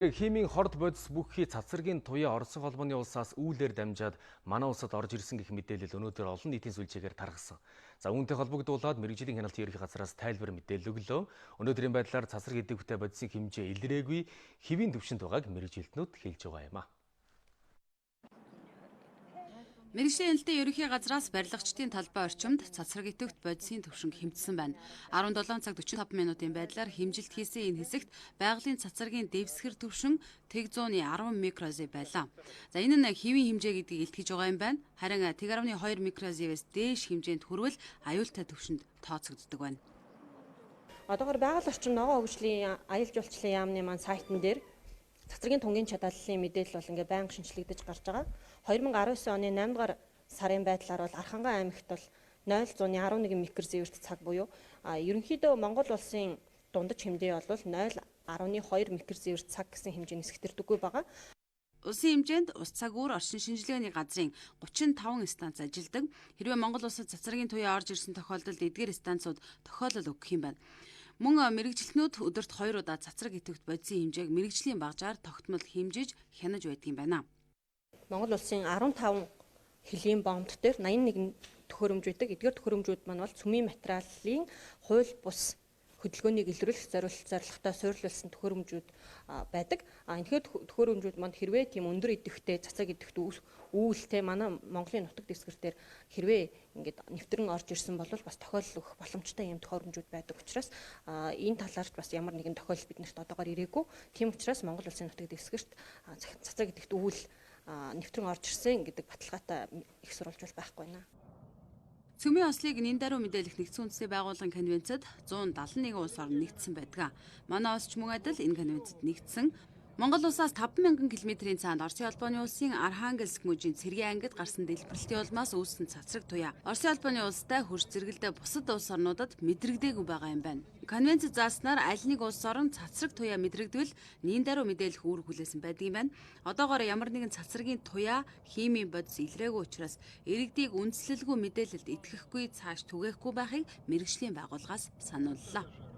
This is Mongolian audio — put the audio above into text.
Химийн хорд бодис бүхий цацрагийн туяа Оросын холбооны улсаас үүлээр дамжаад манай улсад орж ирсэн гэх мэдээлэл өнөөдөр олон нийтийн сүлжээгээр тархсан. За үүнтэй холбогдуулаад мэрэгжлийн хяналтын ерөнхий газраас тайлбар мэдээлэл өглөө. Өнөөдрийн байдлаар цацраг идэвхтэй бодисын хэмжээ илрээгүй хэвийн түвшинд байгааг мэрэгжилтнүүд хэлж байгаа юм а. Мэргэжлийн хяналтын ерөнхий газраас барилгачдын талбай орчимд цацраг идэвхт бодисын түвшинг хэмжсэн байна. 17 цаг 45 минутын байдлаар хэмжилт хийсэн энэ хэсэгт байгалийн цацрагийн дэвсгэр түвшин тэг 110 микрозив байлаа. За энэ нь хэвийн хэмжээ гэдгийг илтгэж байгаа юм байна. Харин тэг 10.2 микрозивээс дээш хэмжээнд хүрвэл аюултай түвшинд тооцогддог байна. Одоогоор байгаль орчин ногоон хөгжлийн аялал жуулчлалын яамны маань сайтн дээр цацрагийн тунгийн чадаллын мэдээлэл бол ингээ байнга шинжлэгдэж гарч байгаа. 2019 оны 8 дугаар сарын байдлаар бол Архангай аймагт бол 0.11 микрозиверт цаг буюу ерөнхийдөө Монгол улсын дундаж хэмжээ бол 0.12 микрозиверт цаг гэсэн хэмжээ нисгдэрдэггүй байгаа. Улсын хэмжээнд ус цагуур орчин шинжилгээний газрын 35 станц ажилладаг. Хэрвээ Монгол улсад цацрагийн туяа орж ирсэн тохиолдолд эдгээр станцууд тохиолдол өгөх юм байна. Мөн мэрэгжилтнүүд өдөрт 2 удаа цацраг идэвхт бодисын хэмжээг мэрэгжлийн багжаар тогтмол хэмжиж хянаж байдаг юм байна. Монгол улсын 15 хөлийн бомбт дээр 81 төхөөрөмж байдаг. Эдгээр төхөөрөмжүүд маань бол цөмийн материалын хууль бус хөдөлгөөнийг илрүүлэх зорилготой суурилсан төхөөрөмжүүд байдаг. Энэхээр төхөөрөмжүүд манд хэрвээ тийм өндөр идэвхтэй цацраг идэвхт үүлтэй манай Монголын нутаг дэвсгэр дээр хэрвээ ингээд нэвтрэн орж ирсэн бол бас тохиолдол өгөх боломжтой юм төхөөрөмжүүд байдаг учраас энэ талаарч бас ямар нэгэн тохиолдол биднэрт одоогоор ирээгүй. Тийм учраас Монгол улсын нутаг дэвсгэрт цацраг идэвхт үйл нэвтрэн орж ирсэн гэдэг баталгаатай их сурвалжуул байхгүй байна. Цөмийн ослыг нэн даруй мэдээлэх нэгдсэн үндэсний байгууллагын конвенцэд 171 улс орн нэгдсэн байдаг. Манай улс ч мөн адил энэ конвенцэд нэгдсэн. Монгол улсаас 5,000 км-ийн цаанд Оросын албаны улсын Архангельск мужийн цэргийн ангид гарсан дэлбэрэлтийн улмаас үүссэн цацраг туяа Оросын албаны улстай хурж зэрэгэлдээ бусад улс орнуудад мэдрэгдээгүй байгаа юм байна. Конвенцэд зааснаар аль нэг улс орн цацраг туяа мэдрэгдвэл нэн даруй мэдээлэх үүрэг хүлээсэн байдаг юм байна. Одоогоор ямар нэгэн цацрагийн туяа химийн бодис илрээгүй учраас иргэдийг үндэслэлгүй мэдээлэлд итгэхгүй цааш түгээхгүй байхыг мэргэжлийн байгууллагаас санууллаа.